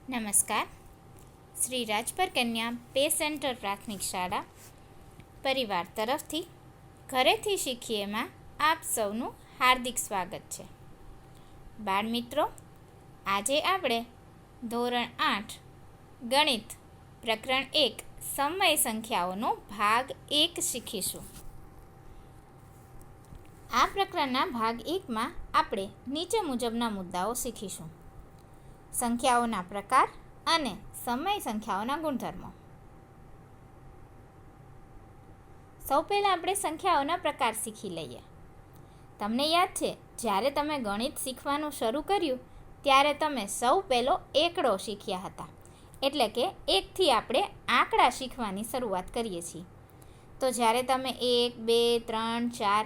નમસ્કાર. શ્રી રાજપર કન્યા pay centre પ્રાથમિક શાળા પરિવાર તરફથી ઘરેથી શીખીએમાં આપ સૌનું હાર્દિક સ્વાગત છે. બાળમિત્રો, આજે આપણે ધોરણ 8 ગણિત પ્રકરણ 1 સમય સંખ્યાઓનો ભાગ 1 શીખીશું. આ પ્રકરણના ભાગ 1માં આપણે નીચે મુજબના મુદ્દાઓ શીખીશું: સંખ્યાઓના પ્રકાર અને સમય સંખ્યાઓના ગુણધર્મો. સૌ પહેલાં આપણે સંખ્યાઓના પ્રકાર શીખી લઈએ. તમને યાદ છે, જ્યારે તમે ગણિત શીખવાનું શરૂ કર્યું ત્યારે તમે સૌ પહેલો એકડો શીખ્યા હતા, એટલે કે 1થી આપણે આંકડા શીખવાની શરૂઆત કરીએ છીએ. તો જ્યારે તમે 1, 2, 3, 4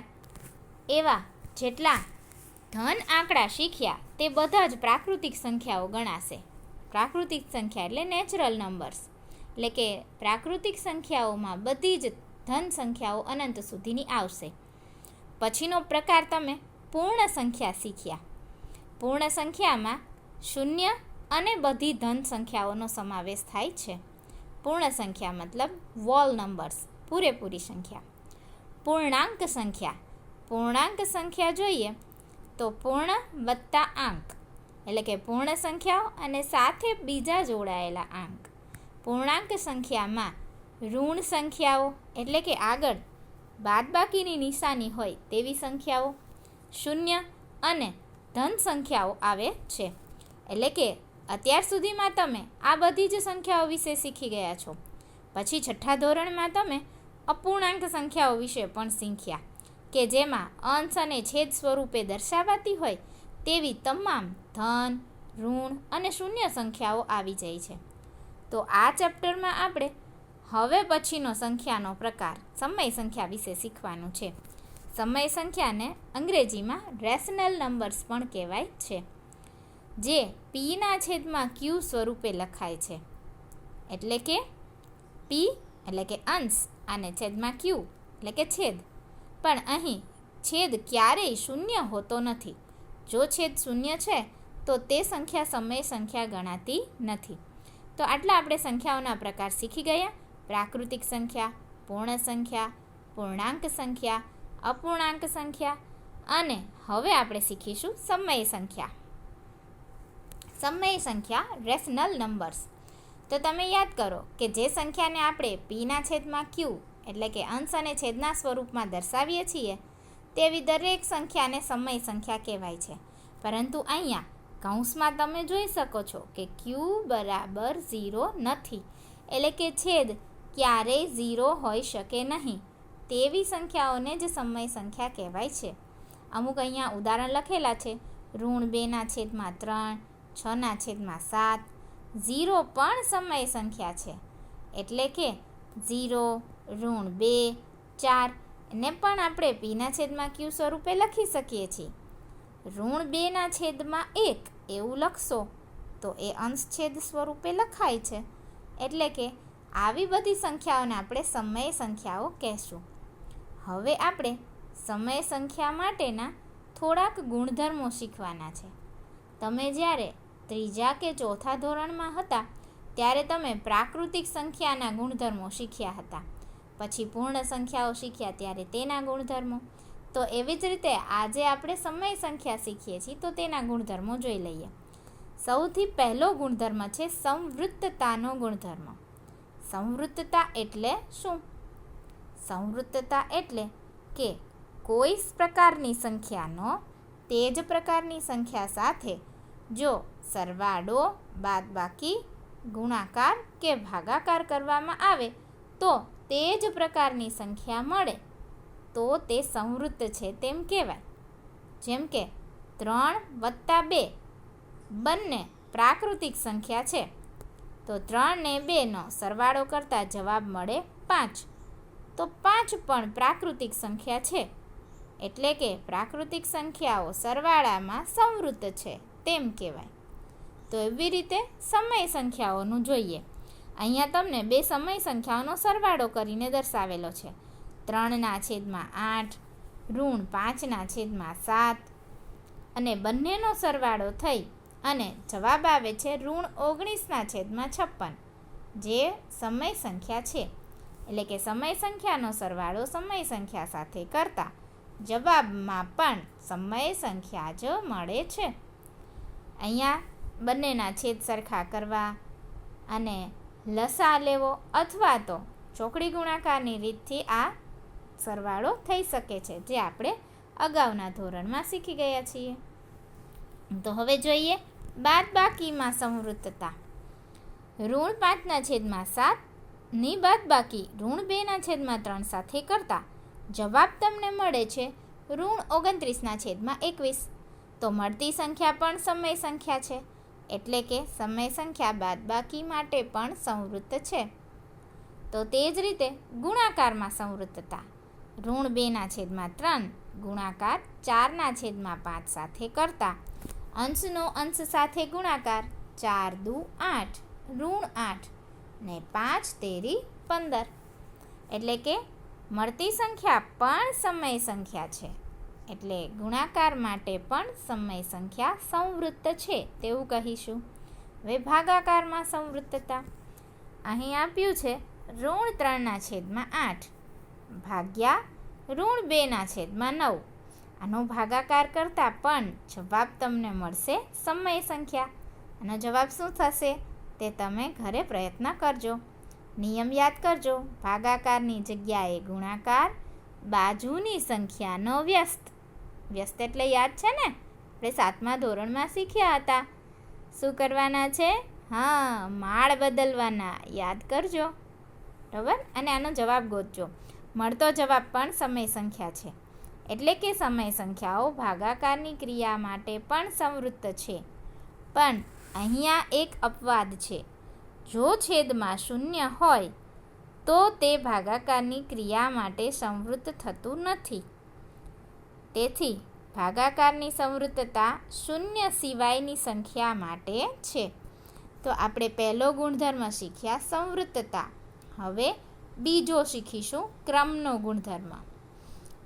એવા જેટલા ધન આંકડા શીખ્યા તે બધા જ પ્રાકૃતિક સંખ્યાઓ ગણાશે. પ્રાકૃતિક સંખ્યા એટલે નેચરલ નંબર્સ, એટલે કે પ્રાકૃતિક સંખ્યાઓમાં બધી જ ધન સંખ્યાઓ અનંત સુધીની આવશે. પછીનો પ્રકાર તમે પૂર્ણ સંખ્યા શીખ્યા. પૂર્ણ સંખ્યામાં શૂન્ય અને બધી ધન સંખ્યાઓનો સમાવેશ થાય છે. પૂર્ણ સંખ્યા મતલબ વોલ નંબર્સ, પૂરેપૂરી સંખ્યા. પૂર્ણાંક સંખ્યા. પૂર્ણાંક સંખ્યા જોઈએ તો પૂર્ણ વત્તા આંક, એટલે કે પૂર્ણ સંખ્યાઓ અને સાથે બીજા જોડાયેલા આંક. પૂર્ણાંક સંખ્યામાં ઋણ સંખ્યાઓ, એટલે કે આગળ બાદબાકીની નિશાની હોય તેવી સંખ્યાઓ, શૂન્ય અને ધન સંખ્યાઓ આવે છે. એટલે કે અત્યાર સુધીમાં તમે આ બધી જ સંખ્યાઓ વિશે શીખી ગયા છો. પછી 6થા ધોરણમાં તમે અપૂર્ણાંક સંખ્યાઓ વિશે પણ શીખ્યા, કે જેમાં અંશ અને છેદ સ્વરૂપે દર્શાવાતી હોય તેવી તમામ ધન, ઋણ અને શૂન્ય સંખ્યાઓ આવી જાય છે. તો આ ચેપ્ટરમાં આપણે હવે પછીનો સંખ્યાનો પ્રકાર સમય સંખ્યા વિશે શીખવાનું છે. સમય સંખ્યાને અંગ્રેજીમાં રેશનલ નંબર્સ પણ કહેવાય છે, જે પીના છેદમાં ક્યુ સ્વરૂપે લખાય છે. એટલે કે પી એટલે કે અંશ અને છેદમાં ક્યુ એટલે કે છેદ. પણ અહીં છેદ ક્યારેય શૂન્ય હોતો નથી. જો છેદ શૂન્ય છે તો તે સંખ્યા સમય સંખ્યા ગણાતી નથી. તો આટલા આપણે સંખ્યાઓના પ્રકાર શીખી ગયા: પ્રાકૃતિક સંખ્યા, પૂર્ણ સંખ્યા, પૂર્ણાંક સંખ્યા, અપૂર્ણાંક સંખ્યા, અને હવે આપણે શીખીશું સમય સંખ્યા. સમય સંખ્યા રેશનલ નંબર્સ. તો તમે યાદ કરો કે જે સંખ્યાને આપણે પીના છેદમાં ક્યુ એટલે કે અંશ અને છેદના સ્વરૂપમાં દર્શાવીએ છીએ તેવી દરેક સંખ્યાને સમય સંખ્યા કહેવાય છે. પરંતુ અહીંયા કૌંસમાં તમે જોઈ શકો છો કે ક્યુ બરાબર 0 નથી, એટલે કે છેદ ક્યારેય 0 હોઈ શકે નહીં તેવી સંખ્યાઓને જ સમય સંખ્યા કહેવાય છે. અમુક અહીંયા ઉદાહરણ લખેલા છે: ઋણ 2/3, 6/7. 0 પણ સમય સંખ્યા છે, એટલે કે 0, ઋણ 2, 4 ને પણ આપણે પીના છેદમાં ક્યુ સ્વરૂપે લખી શકીએ છીએ. ઋણ 2/1 એવું લખશો તો એ અંશ છેદ સ્વરૂપે લખાય છે. એટલે કે આવી બધી સંખ્યાઓને આપણે સમય સંખ્યાઓ કહેશું. હવે આપણે સમય સંખ્યા માટેના થોડાક ગુણધર્મો શીખવાના છે. તમે જ્યારે 3જા કે 4થા ધોરણમાં હતા ત્યારે તમે પ્રાકૃતિક સંખ્યાના ગુણધર્મો શીખ્યા હતા. પછી પૂર્ણ સંખ્યાઓ શીખ્યા ત્યારે તેના ગુણધર્મો. તો એવી જ રીતે આજે આપણે સમય સંખ્યા શીખીએ છીએ તો તેના ગુણધર્મો જોઈ લઈએ. સૌથી પહેલો ગુણધર્મ છે સંવૃત્તતાનો ગુણધર્મ. સંવૃત્તતા એટલે શું? સંવૃત્તતા એટલે કે કોઈ પ્રકારની સંખ્યાનો તે જ પ્રકારની સંખ્યા સાથે જો સરવાળો, બાદબાકી, ગુણાકાર કે ભાગાકાર કરવામાં આવે તો તે જ પ્રકારની સંખ્યા મળે તો તે સંવૃત્ત છે તેમ કહેવાય. જેમ કે 3 + 2 બંને પ્રાકૃતિક સંખ્યા છે, તો 3 ને 2નો સરવાળો કરતાં જવાબ મળે 5. તો 5 પણ પ્રાકૃતિક સંખ્યા છે, એટલે કે પ્રાકૃતિક સંખ્યાઓ સરવાળામાં સંવૃત્ત છે તેમ કહેવાય. તો એવી રીતે સમય સંખ્યાઓનું જોઈએ. અહીંયા તમને 2 સમય સંખ્યાઓનો સરવાળો કરીને દર્શાવેલો છે: 3/8, ઋણ 5/7, અને બંનેનો સરવાળો થઈ અને જવાબ આવે છે -19/56, જે સમય સંખ્યા છે. એટલે કે સમય સંખ્યાનો સરવાળો સમય સંખ્યા સાથે કરતા જવાબમાં પણ સમય સંખ્યા જ મળે છે. અહીંયા બંનેના છેદ સરખા કરવા અને લસા લેવો અથવા તો ચોકડી ગુણાકારની રીતથી આ સરવાળો થઈ શકે છે, જે આપણે અગાઉના ધોરણમાં શીખી ગયા છીએ. તો હવે જોઈએ બાદબાકીમાં સંવૃત્તતા. -5/7 ની બાદબાકી -2/3 સાથે કરતા જવાબ તમને મળે છે -29/21. તો મળતી સંખ્યા પણ સમય સંખ્યા છે, એટલે કે સમય સંખ્યા બાદબાકી માટે પણ સંવૃત્ત છે. તો તે જ રીતે ગુણાકારમાં સંવૃત્તતા. -2/3 ગુણાકાર 4/5 સાથે કરતા અંશનો અંશ સાથે ગુણાકાર 4 × 2 = 8 ને 5 × 3 = 15. એટલે કે મળતી સંખ્યા પણ સમય સંખ્યા છે, એટલે ગુણાકાર માટે પણ સમય સંખ્યા સંવૃત્ત છે તેવું કહીશું. હવે ભાગાકારમાં સંવૃત્તતા. અહીં આપ્યું છે -3/8 ભાગ્યા -2/9. આનો ભાગાકાર કરતાં પણ જવાબ તમને મળશે સમય સંખ્યા. આનો જવાબ શું થશે તે તમે ઘરે પ્રયત્ન કરજો. નિયમ યાદ કરજો. ભાગાકારની જગ્યાએ ગુણાકાર, બાજુની સંખ્યાનો વ્યસ્ત. વ્યસ્ત એટલે યાદ છે ને, આપણે 7મા ધોરણમાં શીખ્યા હતા. શું કરવાના છે? હા, માળ બદલવાના. યાદ કરજો, બરાબર. અને આનો જવાબ ગોતજો. મળતો જવાબ પણ સમય સંખ્યા છે, એટલે કે સમય સંખ્યાઓ ભાગાકારની ક્રિયા માટે પણ સંવૃત્ત છે. પણ અહીંયા એક અપવાદ છે. જો છેદમાં 0 હોય તો તે ભાગાકારની ક્રિયા માટે સંવૃત્ત થતું નથી. તેથી ભાગાકારની સંવૃત્તતા 0 સિવાયની સંખ્યા માટે છે. તો આપણે પહેલો ગુણધર્મ શીખ્યા સંવૃત્તતા. હવે બીજો શીખીશું ક્રમનો ગુણધર્મ.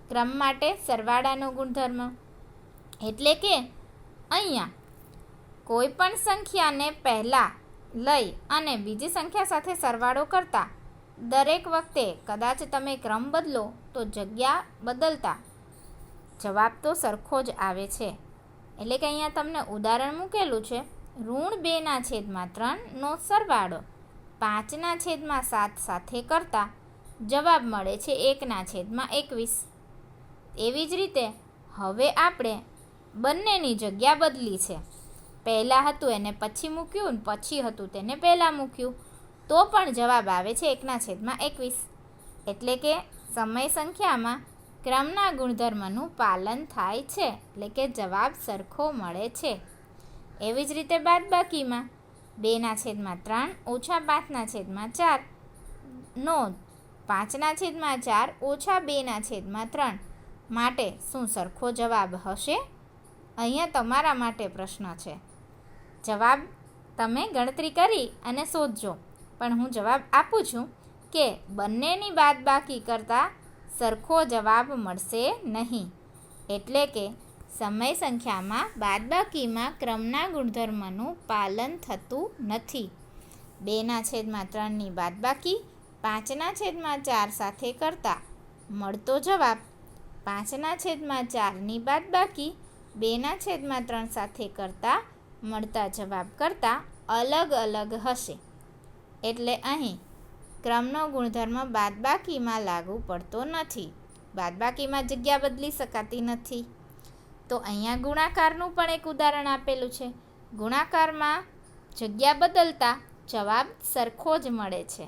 ક્રમ માટે સરવાળાનો ગુણધર્મ. એટલે કે અહીંયા કોઈ પણ સંખ્યાને પહેલાં લઈ અને બીજી સંખ્યા સાથે સરવાળો કરતા દરેક વખતે કદાચ તમે ક્રમ બદલો તો જગ્યા બદલતા જવાબ તો સરખો જ આવે છે. એટલે કે અહીંયા તમને ઉદાહરણ મૂકેલું છે. -2/3 સરવાળો 5/7 સાથે કરતા જવાબ મળે છે 1/21. એવી જ રીતે હવે આપણે બંનેની જગ્યા બદલી છે. પહેલાં હતું એને પછી મૂક્યું, પછી હતું તેને પહેલાં મૂક્યું, તો પણ જવાબ આવે છે 1/21. એટલે કે સમય સંખ્યામાં ક્રમના ગુણધર્મનું પાલન થાય છે, એટલે કે જવાબ સરખો મળે છે. એવી જ રીતે બાદબાકીમાં 2/3 - 5/4 નો 5/4 - 2/3 માટે શું સરખો જવાબ હશે? અહીંયા તમારા માટે પ્રશ્ન છે. જવાબ તમે ગણતરી કરી અને શોધજો, પણ હું જવાબ આપું છું કે બંનેની બાદબાકી કરતાં સરખો જવાબ મળશે નહીં. એટલે કે સમય સંખ્યામાં બાદબાકીમાં ક્રમના ગુણધર્મનું પાલન થતું નથી. 2/3ની બાદબાકી 5/4 સાથે કરતાં મળતો જવાબ 5/4ની બાદબાકી 2/3 સાથે કરતાં મળતા જવાબ કરતાં અલગ અલગ હશે. એટલે અહીં ક્રમનો ગુણધર્મ બાદબાકીમાં લાગુ પડતો નથી. બાદબાકીમાં જગ્યા બદલી શકાતી નથી. તો અહીંયા ગુણાકારનું પણ એક ઉદાહરણ આપેલું છે. ગુણાકારમાં જગ્યા બદલતા જવાબ સરખો જ મળે છે.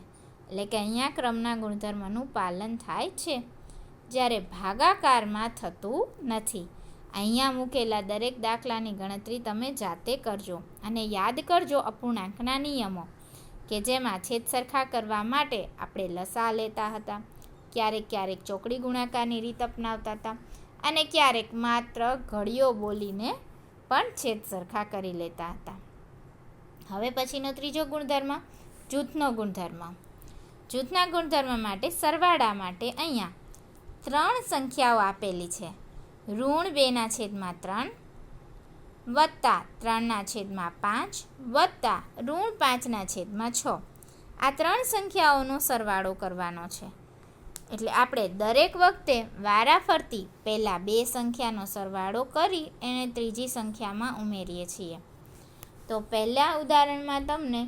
એટલે કે અહીંયા ક્રમના ગુણધર્મનું પાલન થાય છે, જ્યારે ભાગાકારમાં થતું નથી. અહીંયા મૂકેલા દરેક દાખલાની ગણતરી તમે જાતે કરજો અને યાદ કરજો અપૂર્ણાંકના નિયમો, કે જેમાં છેદ સરખા કરવા માટે આપણે લસા લેતા હતા, ક્યારેક ચોકડી ગુણાકારની રીત અપનાવતા હતા અને ક્યારેક માત્ર ઘડીઓ બોલીને પણ છેદ સરખા કરી લેતા હતા. હવે પછીનો ત્રીજો ગુણધર્મ જૂથનો ગુણધર્મ. જૂથના ગુણધર્મ માટે સરવાળા માટે અહીંયા 3 સંખ્યાઓ આપેલી છે. -2/3, વત્તા 3/5 વત્તા -5/6. આ ત્રણ સંખ્યાઓનો સરવાળો કરવાનો છે. એટલે આપણે દરેક વખતે વારાફરતી પહેલાં બે સંખ્યાનો સરવાળો કરી એને ત્રીજી સંખ્યામાં ઉમેરીએ છીએ. તો પહેલાં ઉદાહરણમાં તમને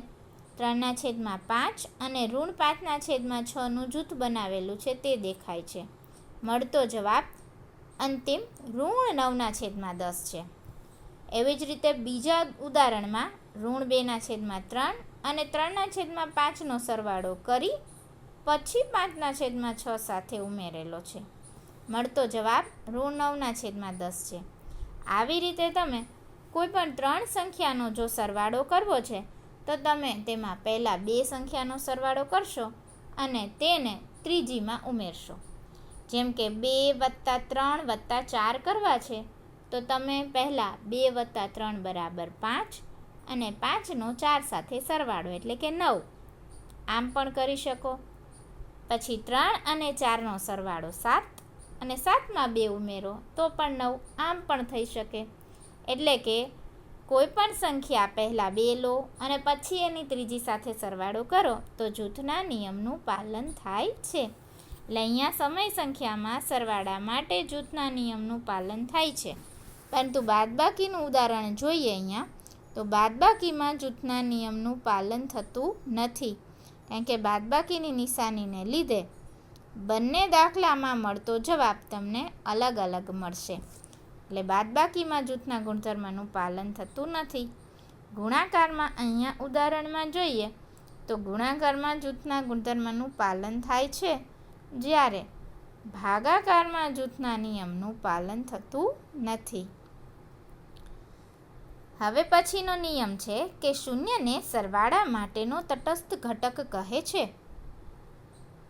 3/5 અને -5/6નું જૂથ બનાવેલું છે તે દેખાય છે. મળતો જવાબ અંતિમ -9/10 છે. એવી જ રીતે બીજા ઉદાહરણમાં -2/3 અને 3/5નો સરવાળો કરી પછી 5/6 સાથે ઉમેરેલો છે. મળતો જવાબ -9/10 છે. આવી રીતે તમે કોઈ પણ ત્રણ સંખ્યાનો જો સરવાળો કરવો છે તો તમે તેમાં પહેલાં બે સંખ્યાનો સરવાળો કરશો અને તેને ત્રીજીમાં ઉમેરશો. જેમ કે 2 + 3 + 4 કરવા છે તો તમે પહેલાં 2 + 3 = 5 અને 5નો 4 સાથે સરવાળો એટલે કે 9. આમ પણ કરી શકો. પછી 3 અને 4નો સરવાળો 7 અને 7માં 2 ઉમેરો તો પણ 9. આમ પણ થઈ શકે. એટલે કે કોઈ પણ સંખ્યા પહેલાં 2 લો અને પછી એની ત્રીજી સાથે સરવાળો કરો તો જૂથના નિયમનું પાલન થાય છે. એટલે અહીંયા સમય સંખ્યામાં સરવાળા માટે જૂથના નિયમનું પાલન થાય છે. પરંતુ બાદબાકીનું ઉદાહરણ જોઈએ અહીંયા તો બાદબાકીમાં જૂથના નિયમનું પાલન થતું નથી. કારણ કે બાદબાકીની નિશાનીને લીધે બંને દાખલામાં મળતો જવાબ તમને અલગ અલગ મળશે. એટલે બાદબાકીમાં જૂથના ગુણધર્મનું પાલન થતું નથી. ગુણાકારમાં અહીંયા ઉદાહરણમાં જોઈએ તો ગુણાકારમાં જૂથના ગુણધર્મનું પાલન થાય છે, જ્યારે ભાગાકારમાં જૂથના નિયમનું પાલન થતું નથી. હવે પછીનો નિયમ છે કે શૂન્યને સરવાળા માટેનો તટસ્થ ઘટક કહે છે.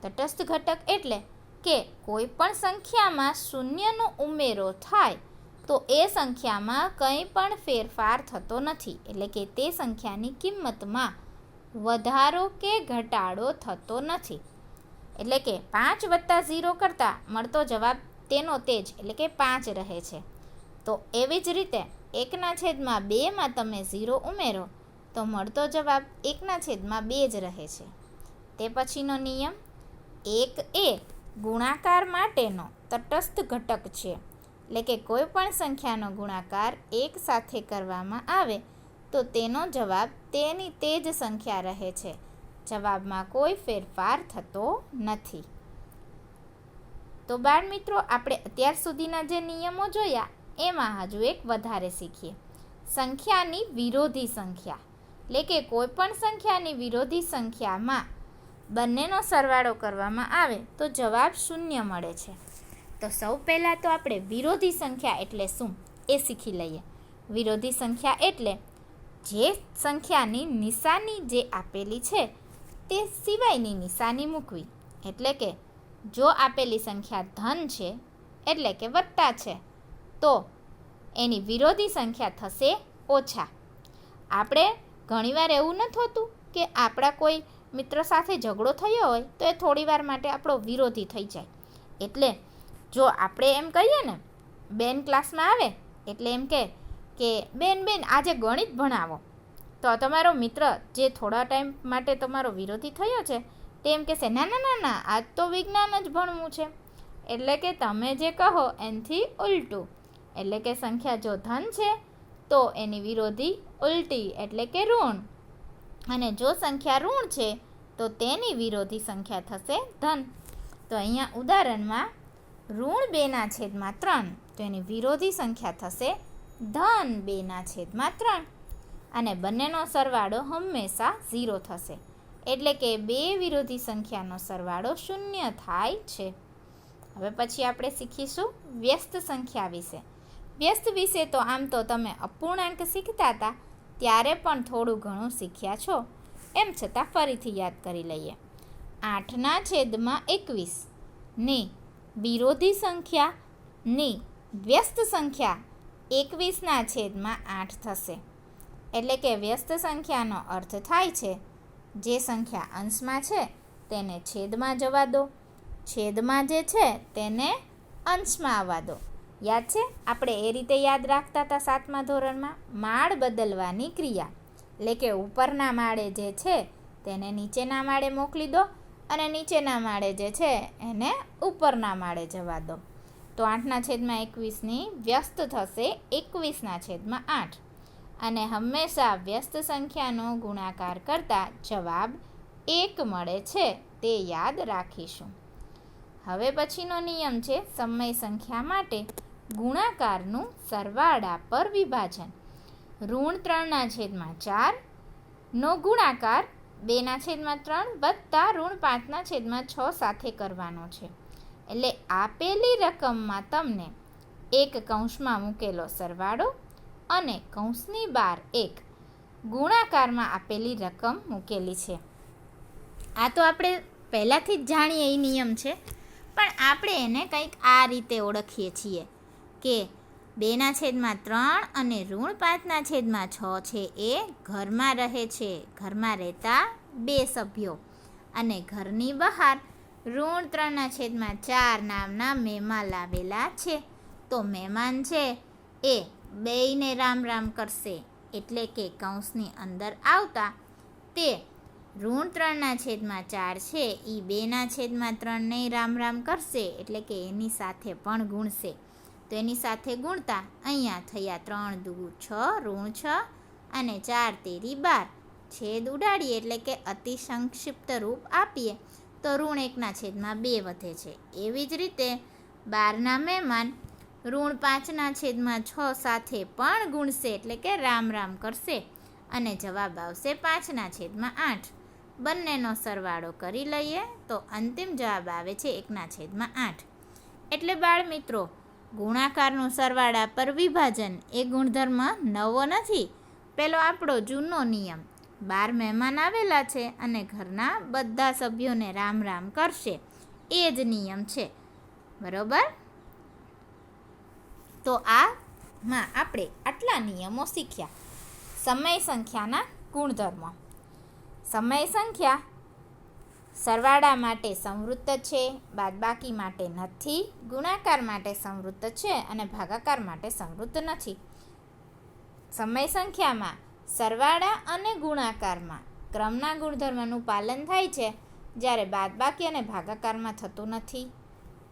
તટસ્થ ઘટક એટલે કે કોઈ પણ સંખ્યામાં શૂન્યનો ઉમેરો થાય તો એ સંખ્યામાં કંઈ પણ ફેરફાર થતો નથી. એટલે કે તે સંખ્યાની કિંમતમાં વધારો કે ઘટાડો થતો નથી. એટલે કે 5 + 0 કરતાં મળતો જવાબ તેનો તે જ એટલે કે 5 રહે છે. તો એવી જ રીતે 1/2માં તમે 0 ઉમેરો તો મળતો જવાબ 1/2 જ રહે છે. તે પછીનો નિયમ 1 એ ગુણાકાર માટેનો તટસ્થ ઘટક છે. એટલે કે કોઈ પણ સંખ્યાનો ગુણાકાર 1 સાથે કરવામાં આવે તો તેનો જવાબ તેની તે જ સંખ્યા રહે છે. જવાબમાં કોઈ ફેરફાર થતો નથી. તો બાળમિત્રો, આપણે અત્યાર સુધીના જે નિયમો જોયા એમાં હજુ એક વધારે શીખીએ. સંખ્યાની વિરોધી સંખ્યા એટલે કે કોઈ પણ સંખ્યાની વિરોધી સંખ્યામાં બંનેનો સરવાળો કરવામાં આવે તો જવાબ 0 મળે છે. તો સૌ પહેલાં તો આપણે વિરોધી સંખ્યા એટલે શું એ શીખી લઈએ. વિરોધી સંખ્યા એટલે જે સંખ્યાની નિશાની જે આપેલી છે તે સિવાયની નિશાની મૂકવી. એટલે કે જો આપેલી સંખ્યા ધન છે એટલે કે વત્તા છે તો એની વિરોધી સંખ્યા થશે ઓછા. આપણે ઘણીવાર એવું નથી હોતું કે આપણા કોઈ મિત્ર સાથે ઝઘડો થયો હોય તો એ થોડી વાર માટે આપણો વિરોધી થઈ જાય. એટલે જો આપણે એમ કહીએ ને, બેન ક્લાસમાં આવે એટલે એમ કે બેન આજે ગણિત ભણાવો, તો તમારો મિત્ર જે થોડા ટાઈમ માટે તમારો વિરોધી થયો છે તે એમ કહેશે ના આજ તો વિજ્ઞાન જ ભણવું છે. એટલે કે તમે જે કહો એનાથી ઉલટું. એટલે કે સંખ્યા જો ધન છે તો એની વિરોધી ઉલટી એટલે કે ઋણ, અને જો સંખ્યા ઋણ છે તો તેની વિરોધી સંખ્યા થશે ધન. તો અહીંયા ઉદાહરણમાં ઋણ 2/3 તો એની વિરોધી સંખ્યા થશે ધન 2/3 અને બંનેનો સરવાળો હંમેશા 0 થશે. એટલે કે બે વિરોધી સંખ્યાનો સરવાળો 0 થાય છે. હવે પછી આપણે શીખીશું વ્યસ્ત સંખ્યા વિશે. વ્યસ્ત વિશે તો આમ તો તમે અપૂર્ણાંક શીખતા હતા ત્યારે પણ થોડું ઘણું શીખ્યા છો. એમ છતાં ફરીથી યાદ કરી લઈએ. 8/21 ની વિરોધી સંખ્યાની વ્યસ્ત સંખ્યા 21/8 થશે. એટલે કે વ્યસ્ત સંખ્યાનો અર્થ થાય છે જે સંખ્યા અંશમાં છે તેને છેદમાં જવા દો, છેદમાં જે છે તેને અંશમાં આવવા દો. યાદ છે? આપણે એ રીતે યાદ રાખતા હતા 7મા ધોરણમાં. માળ બદલવાની ક્રિયા એટલે કે ઉપરના માળે જે છે તેને નીચેના માળે મોકલી દો અને નીચેના માળે જે છે એને ઉપરના માળે જવા દો. તો 8/21ની વ્યસ્ત થશે 21/8 અને હંમેશા વ્યસ્ત સંખ્યાનો ગુણાકાર કરતાં જવાબ 1 મળે છે તે યાદ રાખીશું. હવે પછીનો નિયમ છે સમય સંખ્યા માટે ગુણાકારનું સરવાળા પર વિભાજન. ઋણ 3/4 નો ગુણાકાર 2/3 વત્તા ઋણ 5/6 સાથે કરવાનો છે. એટલે આપેલી રકમમાં તમને એક કૌંસમાં મૂકેલો સરવાળો અને કૌંસની બહાર એક ગુણાકારમાં આપેલી રકમ મૂકેલી છે. આ તો આપણે પહેલાંથી જ જાણીએ એ નિયમ છે, પણ આપણે એને કંઈક આ રીતે ઓળખીએ છીએ કે 2/3 અને ઋણ 5/6 છે એ ઘરમાં રહે છે, ઘરમાં રહેતા 2 સભ્યો, અને ઘરની બહાર ઋણ 3/4 નામના મહેમાન લાવેલા છે. તો મહેમાન છે એ બેયને રામ રામ કરશે, એટલે કે કૌંસની અંદર આવતા તે ઋણ 3/4 છે એ 2/3ને રામ રામ કરશે, એટલે કે એની સાથે પણ ગુણશે. તો એની સાથે ગુણતા અહીંયા થયા 3 દુ 6 ઋણ 6 અને 4 તેરી 12. છેદ ઉડાડીએ એટલે કે અતિ સંક્ષિપ્ત રૂપ આપીએ તો ઋણ 1/2 વધે છે. એવી જ રીતે 12ના મહેમાન ઋણ 5/6 સાથે પણ ગુણશે, એટલે કે રામ રામ કરશે અને જવાબ આવશે 5/8. બંનેનો સરવાળો કરી લઈએ તો અંતિમ જવાબ આવે છે 1/8. એટલે બાળ મિત્રો, ગુણાકારનું સરવાળા પર વિભાજન એ ગુણધર્મ નવો નથી. પેલો આપણો જૂનો નિયમ. 12 મહેમાન આવેલા છે અને ઘરના બધા સભ્યોને રામ રામ કરશે, એ જ નિયમ છે. બરોબર? તો આમાં આપણે આટલા નિયમો શીખ્યા. સમય સંખ્યાના ગુણધર્મો. સમય સંખ્યા સરવાળા માટે સંવૃત્ત છે, બાદબાકી માટે નથી, ગુણાકાર માટે સંવૃત્ત છે અને ભાગાકાર માટે સંવૃત્ત નથી. સમય સંખ્યામાં સરવાળા અને ગુણાકારમાં ક્રમના ગુણધર્મનું પાલન થાય છે, જ્યારે બાદબાકી અને ભાગાકારમાં થતું નથી.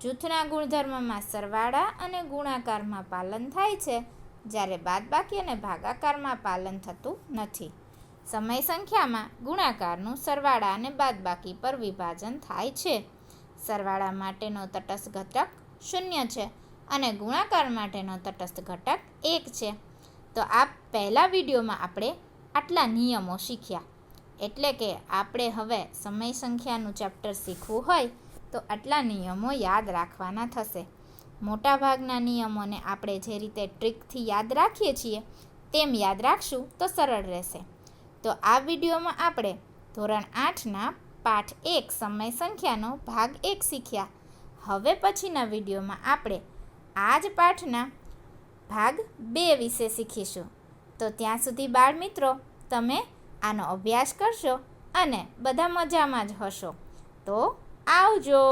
જૂથના ગુણધર્મમાં સરવાળા અને ગુણાકારમાં પાલન થાય છે, જ્યારે બાદબાકી અને ભાગાકારમાં પાલન થતું નથી. સમય સંખ્યામાં ગુણાકારનું સરવાળા અને બાદબાકી પર વિભાજન થાય છે. સરવાળા માટેનો તટસ્થ ઘટક 0 છે અને ગુણાકાર માટેનો તટસ્થ ઘટક 1 છે. તો આ પહેલા વિડીયોમાં આપણે આટલા નિયમો શીખ્યા. એટલે કે આપણે હવે સમય સંખ્યાનું ચેપ્ટર શીખવું હોય તો આટલા નિયમો યાદ રાખવાના થશે. મોટાભાગના નિયમોને આપણે જે રીતે ટ્રીકથી યાદ રાખીએ છીએ તેમ યાદ રાખશું તો સરળ રહેશે. તો આ વિડીયોમાં આપણે ધોરણ 8ના પાઠ 1 સમય સંખ્યાનો ભાગ 1 શીખ્યા. હવે પછીના વિડીયોમાં આપણે આ જ પાઠના ભાગ 2 વિશે શીખીશું. તો ત્યાં સુધી બાળ મિત્રો, તમે આનો અભ્યાસ કરશો અને બધા મજામાં જ હશો. તો આવજો.